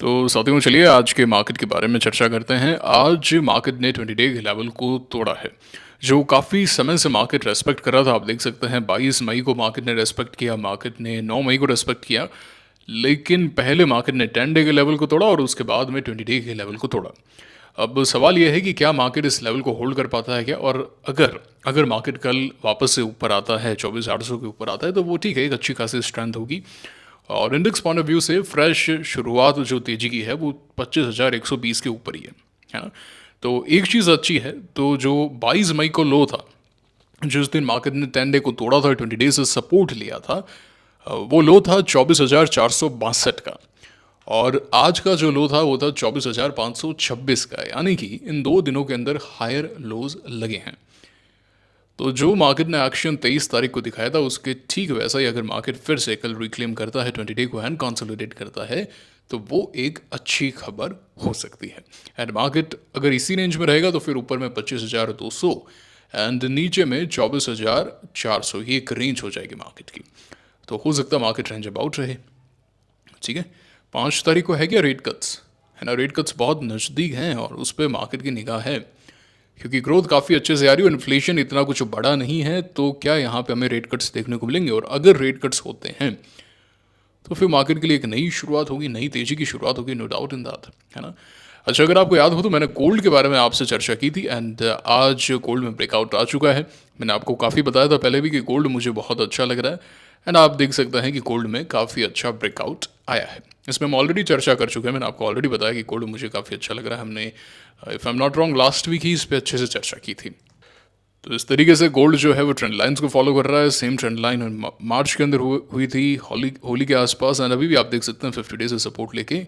तो साथियों, चलिए आज के मार्केट के बारे में चर्चा करते हैं। आज मार्केट ने 20 डे के लेवल को तोड़ा है, जो काफ़ी समय से मार्केट रेस्पेक्ट कर रहा था। आप देख सकते हैं 22 मई को मार्केट ने रेस्पेक्ट किया, मार्केट ने 9 मई को रेस्पेक्ट किया, लेकिन पहले मार्केट ने 10 डे के लेवल को तोड़ा और उसके बाद में 20 डे के लेवल को तोड़ा। अब सवाल यह है कि क्या मार्केट इस लेवल को होल्ड कर पाता है क्या, और अगर अगर मार्केट कल वापस से ऊपर आता है, 24,800 के ऊपर आता है, तो वो ठीक है, एक अच्छी खासी स्ट्रेंथ होगी। और इंडेक्स पॉइंट ऑफ व्यू से फ्रेश शुरुआत जो तेजी की है वो 25,120 के ऊपर ही है ना। तो एक चीज़ अच्छी है, तो जो 22 मई को लो था, जिस दिन मार्केट ने 10 डे को तोड़ा था, 20 डे से सपोर्ट लिया था, वो लो था 24,462 का। और आज का जो लो था वो था 24,526 का, यानी कि इन 2 दिनों के अंदर हायर लोज लगे हैं। तो जो मार्केट ने एक्शन 23 तारीख को दिखाया था, उसके ठीक वैसा ही अगर मार्केट फिर से कल रिक्लेम करता है, 20 डे को एंड कंसोलिडेट करता है, तो वो एक अच्छी खबर हो सकती है। एंड मार्केट अगर इसी रेंज में रहेगा तो फिर ऊपर में 25,200 एंड नीचे में 24,400, ये एक रेंज हो जाएगी मार्केट की। तो हो सकता है मार्केट रेंज अबाउट रहे। ठीक है, 5 तारीख को है क्या रेट कट्स, है ना। रेट कट्स बहुत नज़दीक हैं और उस पर मार्केट की निगाह है, क्योंकि ग्रोथ काफ़ी अच्छे से आ रही है और इन्फ्लेशन इतना कुछ बड़ा नहीं है। तो क्या यहाँ पे हमें रेट कट्स देखने को मिलेंगे, और अगर रेट कट्स होते हैं तो फिर मार्केट के लिए एक नई शुरुआत होगी, नई तेजी की शुरुआत होगी, नो डाउट इन दैट, है ना। अच्छा, अगर आपको याद हो तो मैंने गोल्ड के बारे में आपसे चर्चा की थी, एंड आज गोल्ड में ब्रेकआउट आ चुका है। मैंने आपको काफ़ी बताया था पहले भी कि गोल्ड मुझे बहुत अच्छा लग रहा है, एंड आप देख सकते हैं कि गोल्ड में काफ़ी अच्छा ब्रेकआउट आया है। इसमें हम ऑलरेडी चर्चा कर चुके हैं, मैंने आपको ऑलरेडी बताया कि गोल्ड मुझे काफ़ी अच्छा लग रहा है। हमने, if I am not wrong, last week ही इस पर अच्छे से चर्चा की थी। तो इस तरीके से गोल्ड जो है वो ट्रेंड लाइन्स को फॉलो कर रहा है। सेम ट्रेंड लाइन मार्च के अंदर हुई थी, होली के आसपास, एंड अभी भी आप देख सकते हैं 50 डे से सपोर्ट लेके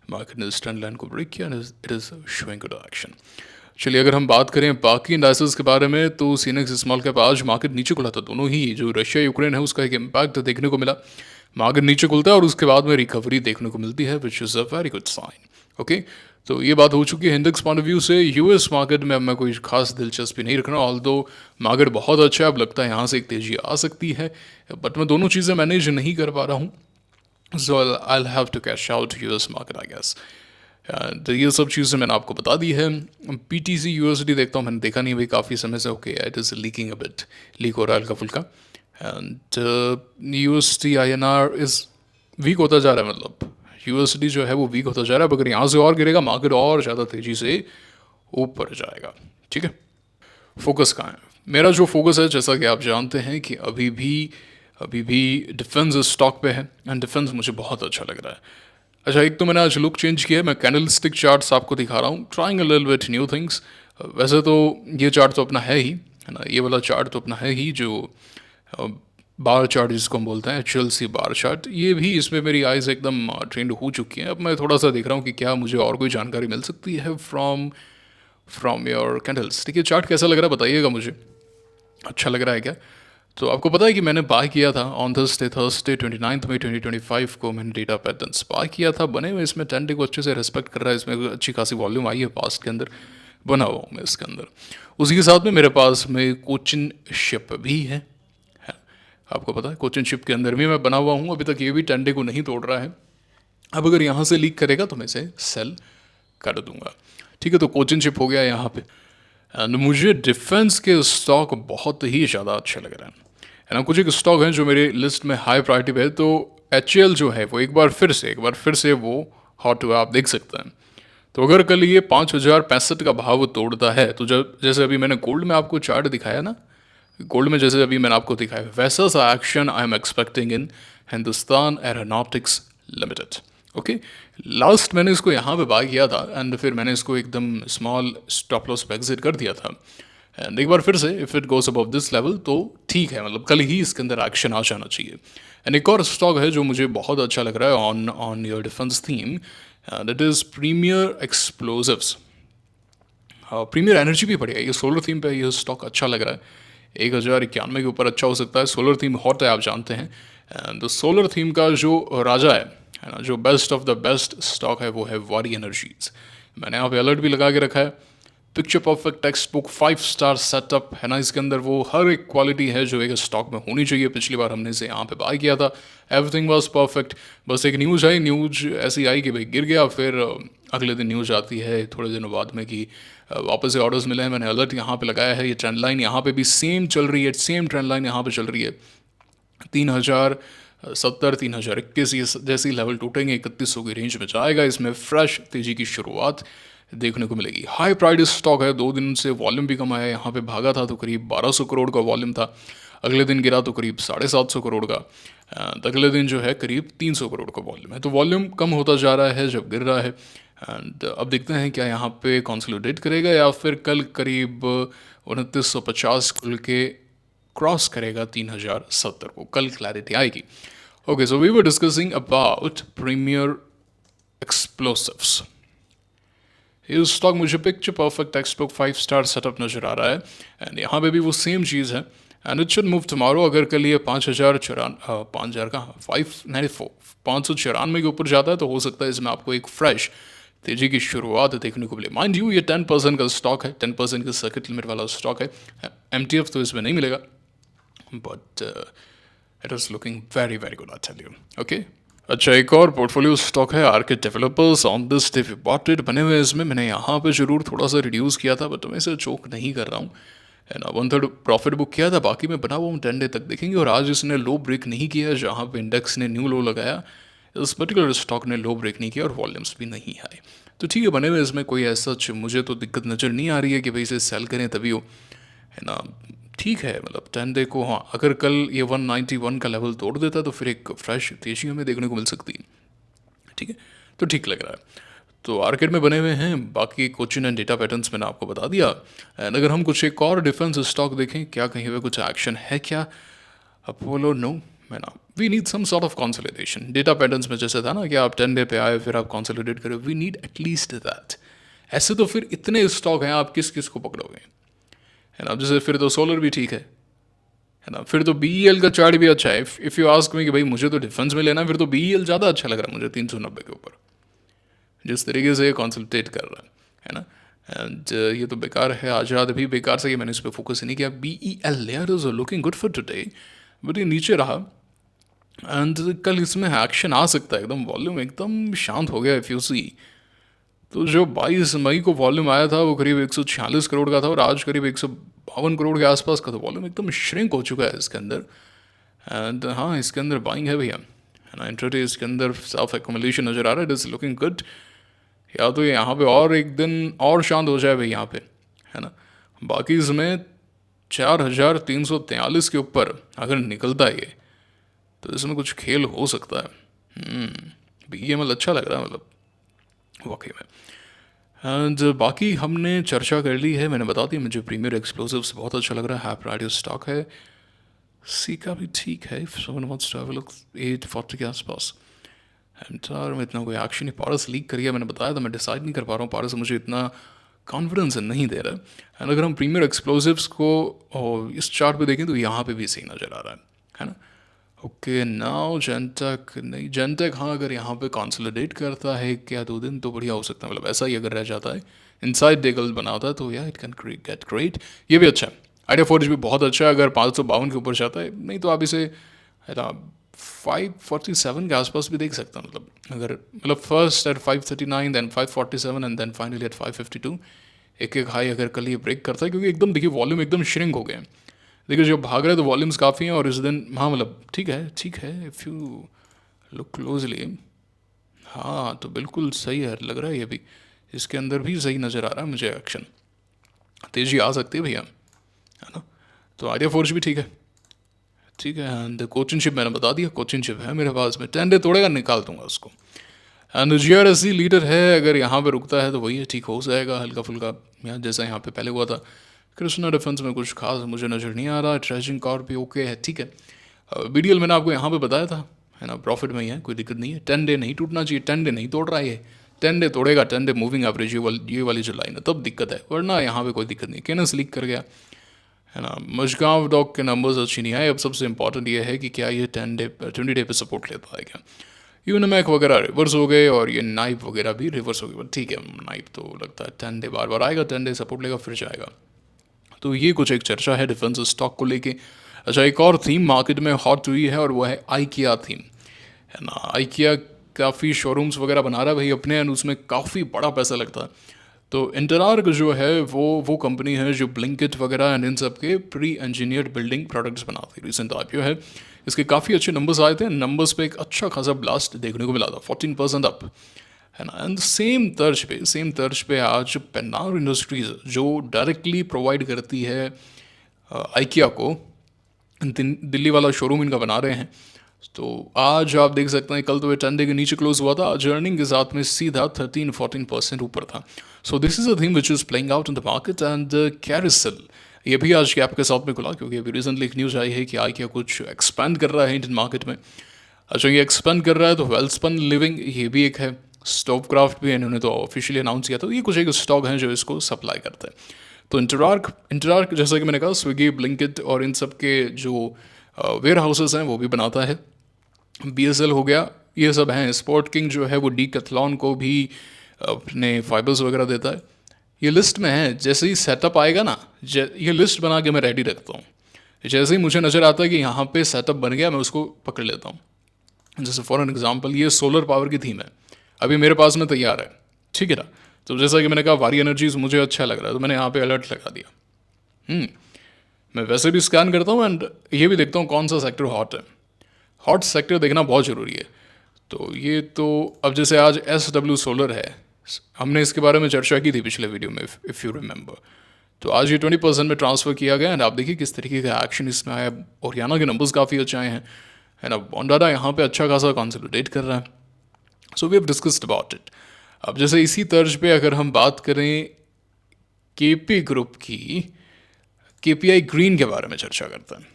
मार्केट ने इस ट्रेंड लाइन को ब्रेक किया, it is showing good action. चलिए, अगर हम बात करें बाकी इंडाइसेस के बारे में, तो सीनेक्स स्मॉल कैप आज मार्केट नीचे खुला था। दोनों ही, जो रशिया यूक्रेन है उसका एक इम्पैक्ट देखने को मिला। मार्केट नीचे खुलता है और उसके बाद में रिकवरी देखने को मिलती है, which is a very good sign. Okay, तो ये बात हो चुकी है इंडेक्स पॉइंट ऑफ व्यू से। यूएस मार्केट में अब मैं कोई खास दिलचस्पी नहीं रख रहा हूँ, ऑल्दो मार्केट बहुत अच्छा है, अब लगता है यहाँ से एक तेजी आ सकती है, बट मैं दोनों चीज़ें मैनेज नहीं कर पा रहा हूँ। So I have to cash out US market, I guess. तो ये सब चीज़ें मैंने आपको बता दी है। पीटीसी यूएसडी देखता हूँ, मैंने देखा नहीं भाई काफ़ी समय से। Okay, it is leaking a bit, leak हो रहा है हल्का फुल्का। And USD INR is week होता जा रहा है, मतलब यूएसडी जो है वो वीक होता जा रहा है। अब अगर यहाँ से और गिरेगा मार्केट और ज़्यादा तेज़ी से ऊपर जाएगा। ठीक है, फोकस कहाँ है मेरा? जो फोकस है, जैसा कि आप जानते हैं कि अभी भी डिफेंस स्टॉक पे है, एंड डिफेंस मुझे बहुत अच्छा लग रहा है। अच्छा, एक तो मैंने आज लुक चेंज किया है, मैं कैंडल स्टिक चार्ट्स आपको दिखा रहा हूँ, trying a little bit new things. वैसे तो ये चार्ट तो अपना है ही, है ना, ये वाला चार्ट तो अपना है ही, जो बार चार्ट जिसको हम बोलते हैं, HLC बार चार्ट, ये भी, इसमें मेरी आइज़ एकदम ट्रेंड हो चुकी हैं। अब मैं थोड़ा सा देख रहा हूँ कि क्या मुझे और कोई जानकारी मिल सकती है फ्रॉम योर कैंडल्स। ठीक है, चार्ट कैसा लग रहा है बताइएगा मुझे, अच्छा लग रहा है क्या? तो आपको पता है कि मैंने बाय किया था ऑन थर्सडे 29 मई 2025 को मैंने डेटा पैटर्न्स बाय किया था, बने हुए। इसमें 10 डे को अच्छे से रेस्पेक्ट कर रहा है, इसमें अच्छी खासी वॉल्यूम आई है पास्ट के अंदर, बना हुआ हूँ मैं इसके अंदर। उसी के साथ में मेरे पास में कोचिन शिप भी है। आपको पता है कोचिन शिप के अंदर भी मैं बना हुआ हूँ, अभी तक ये भी 10 डे को नहीं तोड़ रहा है। अब अगर यहाँ से लीक करेगा तो मैं इसे सेल कर दूंगा। ठीक है, तो कोचिन शिप हो गया यहाँ पे। एंड मुझे डिफेंस के स्टॉक बहुत ही ज़्यादा अच्छे लग रहे हैं, है ना। कुछ एक स्टॉक हैं जो मेरे लिस्ट में हाई प्रायोरिटी पे है। तो HL जो है वो एक बार फिर से वो हॉट हुआ, आप देख सकते हैं। तो अगर कल ये 5,065 का भाव तोड़ता है, तो जब, जैसे अभी मैंने गोल्ड में आपको चार्ट दिखाया ना, गोल्ड में जैसे अभी मैंने आपको दिखाया, वैसा सा action I am expecting in Hindustan aeronautics limited. Okay, last मैंने इसको यहाँ पे बाय किया था, एंड फिर मैंने इसको एकदम स्मॉल स्टॉप लॉस पे एग्जिट कर दिया था। एंड एक बार फिर से if it goes above this level तो ठीक है, मतलब कल ही इसके अंदर एक्शन आ जाना चाहिए। एंड एक और स्टॉक है जो मुझे बहुत अच्छा लग रहा है on your defence theme, that is premier explosives. Premier energy भी बढ़िया है, ये सोलर थीम पे ये स्टॉक अच्छा लग रहा है। 1,091 के ऊपर अच्छा हो सकता है। सोलर थीम हॉट है, आप जानते हैं। एंड सोलर थीम का जो राजा है ना, जो best of the best stock है, वो है वारी एनर्जीज। मैंने यहाँ पे अलर्ट भी लगा के रखा है। Picture perfect textbook 5 star setup है ना, इसके अंदर वो हर एक क्वालिटी है जो एक स्टॉक में होनी चाहिए। पिछली बार हमने इसे यहाँ पे बाय किया था, एवरीथिंग वाज परफेक्ट। बस एक न्यूज़ आई, न्यूज़ ऐसी आई कि भाई गिर गया, फिर अगले दिन न्यूज़ आती है थोड़े दिनों बाद में कि वापस से ऑर्डर्स मिले हैं। मैंने अलर्ट यहाँ पे लगाया है, ये ट्रेंड लाइन यहाँ पे भी सेम चल रही है, सेम ट्रेंड लाइन यहाँ पे चल रही है। 3070 3021 ये जैसी लेवल टूटेंगे, 3100 की रेंज में जाएगा। इसमें फ्रेश तेजी की शुरुआत देखने को मिलेगी। हाई प्राइस स्टॉक है, 2 दिन से वॉल्यूम भी कम आया। यहाँ पे भागा था तो करीब 1200 करोड़ का वॉल्यूम था, अगले दिन गिरा तो करीब 750 करोड़ का, अगले दिन जो है करीब 300 करोड़ का वॉल्यूम है। तो वॉल्यूम कम होता जा रहा है जब गिर रहा है। एंड अब देखते हैं क्या यहाँ पे कंसोलिडेट करेगा या फिर कल करीब 2950 खुल के क्रॉस करेगा 3070 को, कल क्लैरिटी आएगी। Okay, so we were discussing about premier explosives. ये स्टॉक मुझे picture perfect textbook 5 star setup नजर आ रहा है, एंड यहाँ पे भी वो सेम चीज़ है, and it should move tomorrow. अगर कल ये 5000 का 594 के ऊपर जाता है तो हो सकता है इसमें आपको एक फ्रेश तेजी की शुरुआत देखने को मिले। माइंड यू ये 10% का स्टॉक है, 10% का सर्किट लिमिट वाला स्टॉक है, MTF तो इसमें नहीं मिलेगा, but it is looking very very good, I tell you. Okay, अच्छा, एक और पोर्टफोलियो स्टॉक है RK developers. On this day we bought it, बने हुए इसमें मैंने यहाँ पे जरूर थोड़ा सा रिड्यूस किया था, बट मैं इसे चोक नहीं कर रहा हूँ, है ना। 1/3 प्रॉफिट बुक किया था, बाकी मैं बना हुआ हूँ 10 डे तक देखेंगे। और आज इसने लो ब्रेक नहीं किया, जहाँ पे इंडेक्स ने न्यू लो लगाया, इस पर्टिकुलर स्टॉक ने लो ब्रेक नहीं किया और वॉल्यूम्स भी नहीं आए। तो ठीक है, बने हुए इसमें कोई ऐसा मुझे तो दिक्कत नज़र नहीं आ रही है कि भाई इसे सेल करें तभी हो, है ना। ठीक है, मतलब 10 डे को, हाँ, अगर कल ये 191 का लेवल तोड़ देता तो फिर एक फ्रेश तेजी हमें देखने को मिल सकती है। ठीक है, तो ठीक लग रहा है। तो मार्केट में बने हुए हैं बाकी कोचिन एंड डेटा पैटर्न्स मैंने आपको बता दिया। एंड अगर हम कुछ एक और डिफेंस स्टॉक देखें, क्या कहीं पे कुछ एक्शन है क्या? अपोलो नो, है ना। We need some sort of consolidation. Data patterns में जैसे था ना कि आप 10 डे पे आए फिर आप कंसोलिडेट करें, वी नीड एटलीस्ट दैट। ऐसे तो फिर इतने स्टॉक हैं, आप किस किस को पकड़ोगे, है ना। जैसे फिर तो सोलर भी ठीक है ना। फिर तो BEL का चार्ट भी अच्छा है। इफ़ यू आस्क मी कि भाई मुझे तो डिफेंस में लेना है, फिर तो BEL ज़्यादा अच्छा लग रहा है मुझे 390 के ऊपर, जिस तरीके से ये कॉन्सल्टेट कर रहा है ना। एंड ये तो बेकार है, आज़ाद भी बेकार से, ये मैंने इस पर फोकस नहीं किया। BEL layer is looking good for today, but ये नीचे रहा एंड कल इसमें एक्शन आ सकता है। एकदम वॉल्यूम एकदम शांत हो गया। इफ़ यू सी तो जो 22 मई को वॉल्यूम आया था वो करीब 146 करोड़ का था, और आज करीब 152 करोड़ के आसपास का। तो वॉल्यूम एकदम श्रिंक हो चुका है इसके अंदर। एंड हाँ, इसके अंदर बाइंग है भैया, है ना। इंट्राडे इसके अंदर सेल्फ एक्युमुलेशन नज़र आ रहा है, इट इज़ लुकिंग गुड। या तो यहाँ पे और एक दिन और शांत हो जाए भाई यहाँ पे, है ना। बाकी इसमें 4343 के ऊपर अगर निकलता है ये, तो इसमें कुछ खेल हो सकता है। BEML अच्छा लग रहा है, मतलब वाकई में। एंड बाकी हमने चर्चा कर ली है, मैंने बता दिया मुझे प्रीमियर एक्सप्लोसिव्स बहुत अच्छा लग रहा है, हाई प्राइस स्टॉक है। सी का भी ठीक है, 840 के आसपास। एंटार में इतना कोई एक्शन नहीं, पारस लीक करिए, मैंने बताया था मैं डिसाइड नहीं कर पा रहा हूँ, पारस मुझे इतना कॉन्फिडेंस नहीं दे रहा है। एंड अगर हम प्रीमियर एक्सप्लोसिव्स को इस चार्ट पे देखें तो यहाँ पे भी सही नज़र आ रहा है ना। ओके, नाउ जेनटेक नहीं, जेनटेक हाँ अगर यहाँ पे कंसोलिडेट करता है 1 या 2 दिन तो बढ़िया हो सकता है, मतलब ऐसा ही अगर रह जाता है, इनसाइड डेगल बनाता है तो या इट कैन गेट ग्रेट। ये भी अच्छा है, आइडिया फोर्ज भी बहुत अच्छा है अगर 552 के ऊपर जाता है। नहीं तो आप इसे है ना 547 के आसपास भी देख सकते हैं, मतलब अगर मतलब first at 539 then 547 and then finally at 552। एक एक हाई अगर कल ये ब्रेक करता है, क्योंकि एकदम देखिए वॉल्यूम एकदम श्रिंक हो गए हैं। देखिए जो भाग रहे हैं तो वॉल्यूम्स काफ़ी हैं, और इस दिन हाँ मतलब ठीक है इफ़ यू लुक क्लोजली, हाँ तो बिल्कुल सही है, लग रहा है ये भी इसके अंदर भी सही नज़र आ रहा है मुझे। एक्शन तेजी आ सकती है भैया, है ना। तो आइडिया फोर्स भी ठीक है। एंड कोचिन शिप मैंने बता दिया, कोचिन शिप है मेरे पास में, 10 डे तोड़ेगा निकाल दूंगा उसको। एंड GRSC लीडर है, अगर यहाँ पे रुकता है तो वही है, ठीक हो जाएगा हल्का फुल्का यहाँ जैसा यहाँ पे पहले हुआ था। कृष्णा डिफेंस में कुछ खास मुझे नज़र नहीं आ रहा। ट्रेजिंग कॉर भी ओके है, ठीक है। BDL मैंने आपको यहाँ पे बताया था, है ना, प्रॉफिट में ही है, कोई दिक्कत नहीं है। 10 डे नहीं टूटना चाहिए, 10 डे नहीं तोड़ रहा है ये, 10 डे तोड़ेगा, 10 डे मूविंग एवरेज ये वाली जो लाइन है तब दिक्कत है, वरना यहाँ पे कोई दिक्कत नहीं। केनस लीक कर गया, है ना। मजगांव डॉक के नंबर्स अच्छी नहीं आए। अब सबसे इंपॉर्टेंट ये है कि क्या ये 20 डे पे सपोर्ट लेता है क्या। यूनिमैक वगैरह रिवर्स हो गए और ये नाइप वगैरह भी रिवर्स हो गए, बट ठीक है, नाइप तो लगता है 10 डे बार बार आएगा, 10 डे सपोर्ट लेगा फिर जाएगा। तो ये कुछ एक चर्चा है डिफेंस स्टॉक को लेके। अच्छा, एक और थीम मार्केट में हॉट हुई है और वो है आइकिया थीम, है ना। आइकिया काफ़ी शोरूम्स वगैरह बना रहा है भाई अपने, एंड उसमें काफ़ी बड़ा पैसा लगता है। तो इंटरआर्क जो है वो कंपनी है जो ब्लिंकिट वगैरह एंड इन सब के प्री इंजीनियर्ड बिल्डिंग प्रोडक्ट्स बनाती है। रिसेंट आईपीओ है, इसके काफ़ी अच्छे नंबर्स आए थे, नंबर्स पे एक अच्छा खासा ब्लास्ट देखने को मिला था, 14% अप, है ना। एंड सेम तर्ज पे आज पेन्नार इंडस्ट्रीज जो डायरेक्टली प्रोवाइड करती है आइकिया को, दिल्ली वाला शोरूम इनका बना रहे हैं। तो आज आप देख सकते हैं, कल तो ये 10 डे के नीचे क्लोज हुआ था, आज अर्निंग के साथ में सीधा 13-14% ऊपर था। So this is a theme which is playing out in the market. And Carysil ये भी आज गैप के साथ में खुला, क्योंकि अभी रिसेंटली एक न्यूज़ आई है कि आइकिया कुछ एक्सपैंड कर रहा है इंडियन मार्केट में। अच्छा, ये एक्सपेंड कर रहा है तो वेलस्पन लिविंग ये भी एक है, स्टोव क्राफ्ट भी है, इन्होंने तो ऑफिशियली अनाउंस किया। तो ये कुछ एक स्टॉक हैं जो इसको सप्लाई करते हैं। तो इंटरआर्क जैसा कि मैंने कहा, स्विगी, ब्लिंकिट और इन सब के जो वेयर हाउसेस हैं वो भी बनाता है। बीएसएल हो गया, ये सब हैं। स्पोर्ट किंग जो है वो डीकैथलॉन को भी अपने फाइबर्स वगैरह देता है। ये लिस्ट में है, जैसे ही सेटअप आएगा ना, ये लिस्ट बना के मैं रेडी रखता हूँ। जैसे ही मुझे नज़र आता है कि यहाँ पे सेटअप बन गया, मैं उसको पकड़ लेता हूँ। जैसे फॉर एन एग्जांपल ये सोलर पावर की थीम है, अभी मेरे पास में तैयार है, ठीक है ना। तो जैसा कि मैंने कहा वारी एनर्जीज मुझे अच्छा लग रहा है, तो मैंने यहाँ पे अलर्ट लगा दिया। मैं वैसे भी स्कैन करता हूँ एंड ये भी देखता हूँ कौन सा सेक्टर हॉट है। हॉट सेक्टर देखना बहुत ज़रूरी है। तो ये तो अब जैसे आज SW सोलर है, हमने इसके बारे में चर्चा की थी पिछले वीडियो में, इफ़ यू रिमेंबर। तो आज ये 20% में ट्रांसफ़र किया गया एंड आप देखिए किस तरीके का एक्शन इसमें आया। हरियाणा के नंबर्स काफ़ी अच्छे आए हैं, है ना। बॉन्डाडा यहाँ पे अच्छा खासा कंसोलिडेट कर रहा है। So we have discussed about it. अब जैसे इसी तर्ज पे अगर हम बात करें केपी ग्रुप की, केपीआई ग्रीन के बारे में चर्चा करते हैं।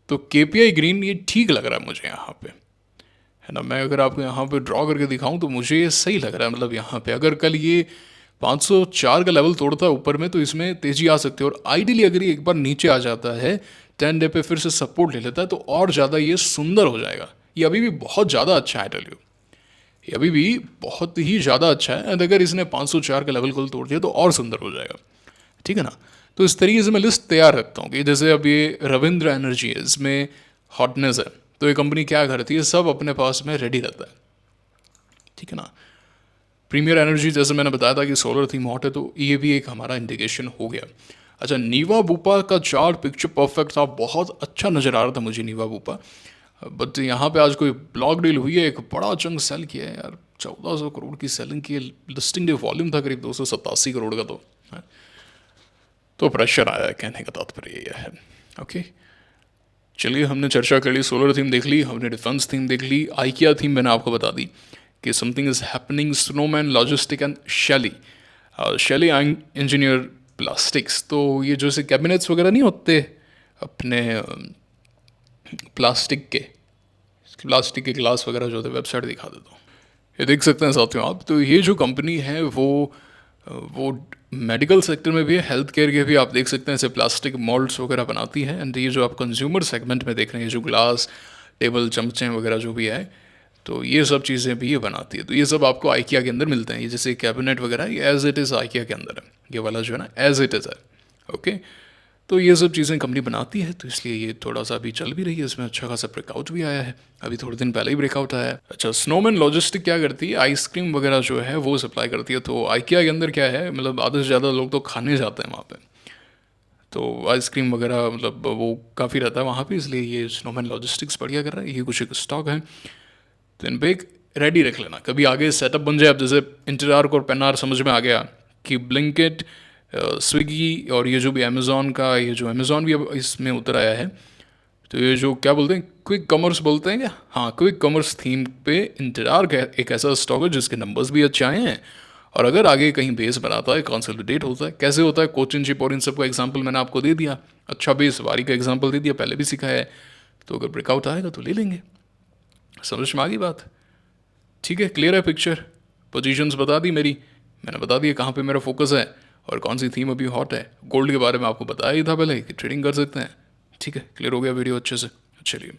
तो केपीआई ग्रीन ये ठीक लग रहा है मुझे यहाँ पे, है ना। मैं अगर आपको यहाँ पे ड्रॉ करके दिखाऊं तो मुझे ये सही लग रहा है। मतलब यहाँ पे अगर कल ये 504 का लेवल तोड़ता है ऊपर में तो इसमें तेज़ी आ सकती है। और आइडियली अगर ये एक बार नीचे आ जाता है 10 डे पे फिर से सपोर्ट ले लेता है तो और ज़्यादा ये सुंदर हो जाएगा। ये अभी भी बहुत ज़्यादा अच्छा है, टेल यू, ये अभी भी बहुत ही ज़्यादा अच्छा है। एंड अगर इसने 504 का लेवल को तोड़ दिया तो और सुंदर हो जाएगा, ठीक है ना। तो इस तरीके से मैं लिस्ट तैयार रखता हूँ कि जैसे अब ये रविंद्र एनर्जी है, इसमें हॉटनेस है, तो ये कंपनी क्या करती है, सब अपने पास में रेडी रहता है, ठीक है ना। प्रीमियर एनर्जी जैसे मैंने बताया था कि सोलर थीम हॉट है, तो ये भी एक हमारा इंडिकेशन हो गया। अच्छा, नीवा बूपा का चार्ट पिक्चर परफेक्ट था, बहुत अच्छा नज़र आ रहा था मुझे नीवा बूपा। बट यहाँ पे आज कोई ब्लॉक डील हुई है, एक बड़ा चंग सेल किया है यार, 1400 करोड़ की सेलिंग की है। लिस्टिंग डे वॉल्यूम था करीब 287 करोड़ का, तो प्रेशर आया है, कहने का तात्पर्य ये है। ओके, चलिए, हमने चर्चा कर ली, सोलर थीम देख ली, हमने डिफेंस थीम देख ली, आइकिया थीम मैंने आपको बता दी कि something is happening, Snowman logistic and Shaily engineer plastics. तो ये जैसे कैबिनेट्स वगैरह नहीं होते अपने प्लास्टिक के ग्लास वगैरह जो होते, वेबसाइट दिखा देता हूँ, ये देख सकते हैं साथियों आप। तो ये जो कंपनी है वो मेडिकल सेक्टर में भी है, हेल्थ केयर के भी आप देख सकते हैं, ऐसे प्लास्टिक मोल्ड्स वगैरह बनाती है। एंड ये जो आप कंज्यूमर सेगमेंट में देख रहे हैं, जो ग्लास टेबल चमचे वगैरह जो भी है, तो ये सब चीज़ें भी ये बनाती है। तो ये सब आपको आइकिया के अंदर मिलते हैं। ये जैसे कैबिनेट वगैरह ये एज इट इज़ आइकिया के अंदर है, ये वाला जो है ना एज इट इज़ है। ओके, तो ये सब चीज़ें कंपनी बनाती है, तो इसलिए ये थोड़ा सा अभी चल भी रही है, इसमें अच्छा खासा ब्रेकआउट भी आया है, अभी थोड़े दिन पहले ही ब्रेकआउट आया है। अच्छा, स्नोमैन लॉजिस्टिक क्या करती है, आइसक्रीम वगैरह जो है वो सप्लाई करती है। तो आइकिया के अंदर क्या है, मतलब आधे से ज़्यादा लोग तो खाने जाते हैं वहाँ पे, तो आइसक्रीम वगैरह मतलब वो काफ़ी रहता है वहाँ पे, इसलिए ये स्नोमैन लॉजिस्टिक्स बढ़िया कर रहा है। ये कुछ एक स्टॉक है, तो इन पर एक रेडी रख लेना, कभी आगे सेटअप बन जाए। अब जैसे इंटरआर्क और पेनार समझ में आ गया कि ब्लिंकिट, स्विगी और ये जो भी अमेज़ॉन का, ये जो अमेज़ॉन भी अब इसमें उतर आया है, तो ये जो क्या बोलते हैं, क्विक कॉमर्स बोलते हैं क्या, हाँ, क्विक कॉमर्स थीम पे इंटरआर्क एक ऐसा स्टॉक है जिसके नंबर्स भी अच्छे आए हैं। और अगर आगे कहीं बेस बनाता है, कंसोलिडेट होता है, कैसे होता है, कोचिन शिप और इन सब का एग्जाम्पल मैंने आपको दे दिया, अच्छा बेस वारी का एग्जाम्पल दे दिया, पहले भी सिखाया है। तो अगर ब्रेकआउट आएगा तो ले लेंगे। समझ में आ गई बात, ठीक है, क्लियर है पिक्चर। पोजीशंस बता दी मेरी, मैंने बता दिया कहाँ पे मेरा फोकस है और कौन सी थीम अभी हॉट है। गोल्ड के बारे में आपको बताया ही था पहले कि ट्रेडिंग कर सकते हैं, ठीक है, क्लियर हो गया वीडियो अच्छे से। चलिए,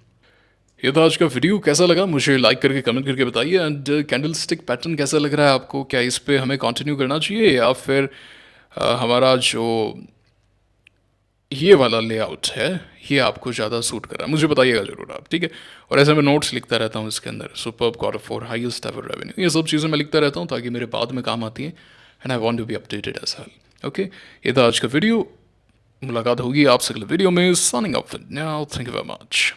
ये था आज का वीडियो। कैसा लगा मुझे लाइक करके कमेंट करके बताइए। एंड कैंडल स्टिक पैटर्न कैसा लग रहा है आपको? क्या इस पे हमें कंटिन्यू करना चाहिए या फिर हमारा जो ये वाला लेआउट है ये आपको ज़्यादा सूट कर रहा है? मुझे बताइएगा ज़रूर आप, ठीक है। और ऐसे मैं नोट्स लिखता रहता हूँ इसके अंदर, superb quarter four, highest ever revenue, ये सब चीज़ें मैं लिखता रहता हूँ ताकि मेरे बाद में काम आती हैं। And I want to be updated as well. Okay, ये था आज का वीडियो। मुलाकात होगी आपसे अगले वीडियो में। Signing off now, thank you very much.